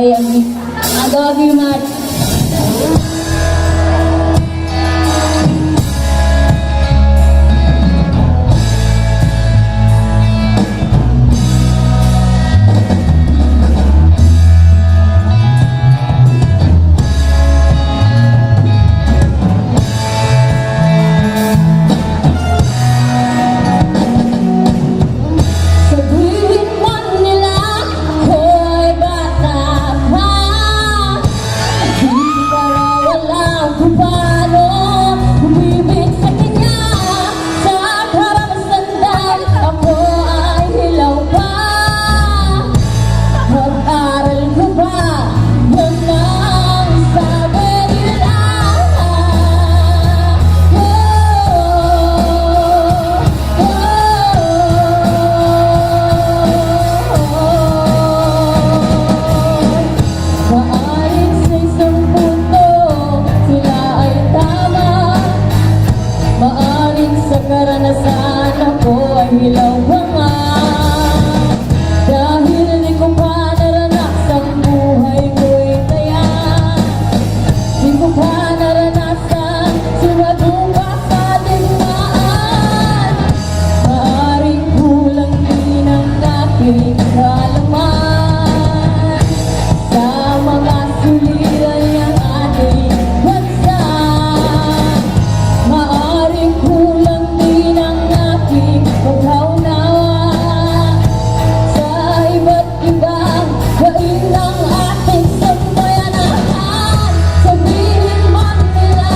buhay. I love you much. Karanasan ako ay hilawangan dahil di ko pa naranasan buhay ko'y taya. Di ko pa naranasan sinadupa sa digmaan. Maaaring kulang din ang aking kalaman sa mga suliran ng ating bansa. Maaaring kulang sa iba't ibang gain ng ating sambayanahan. Sabihin man nila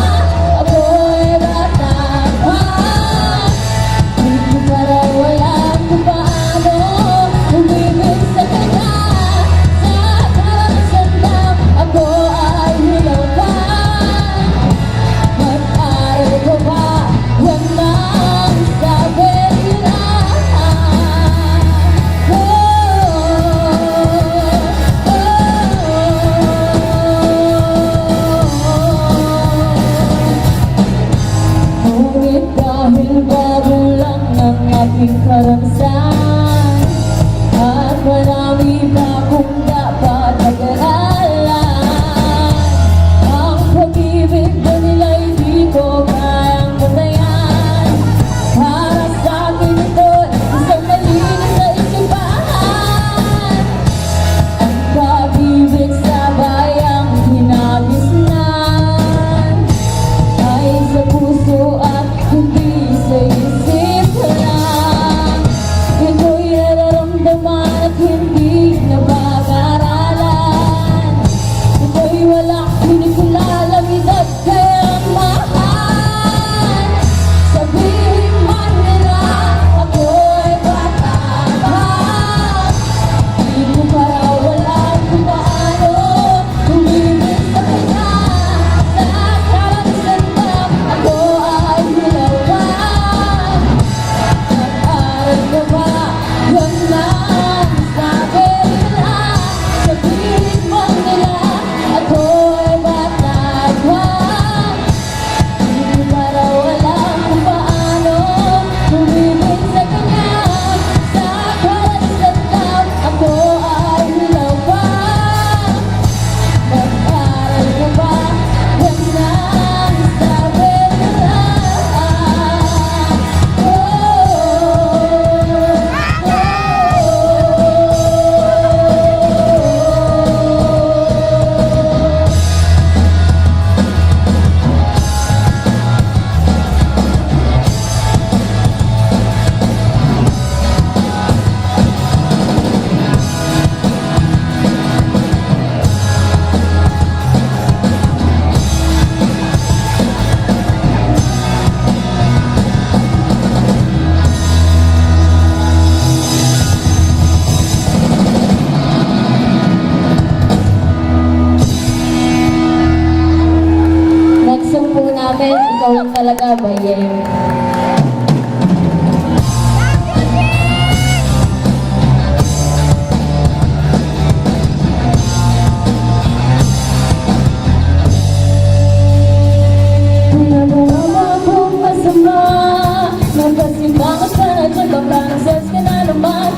ako'y bata pa, di ko pa raw alam kung paano umibig sa kanya. Sa karanasan lang ako ay hilawan. Mag-aral ko ba? Huwag nang sabihin. Dahil bago lang ang aking karanasan at marami pa kung dapat pag-aralan. Ang pag-ibig ba nila hindi ko kayang patayan. Para sa akin ito'y isang malinis na isipan. Ang pag-ibig sa bayang hinagisnan ay sa puso at hindi sa isip lang. Ito'y nararamdaman at hindi na pag-aralan. Ito'y walang pinikulalangidad kayang mahal. Sabihin man nila ako'y bata pa, di ko pa raw alam kung paano umibig sa kanya. Sa karanasan lang ako ay hilawan. Mag-aral ko ba? Huwag nang sabi nila. Sabihin man nila ako'y bata pa, di ko pa raw alam kung paano umibig sa kanya. Sa karanasan lang ako ay hilawan. Mag-aral ko ba? Huwag nang sabi nila. Next song po namin, Ikaw Lang Talaga by Yeng. Nagawa akong masama, nagkasimbangan ka na dyan, baka nagsas ka na naman.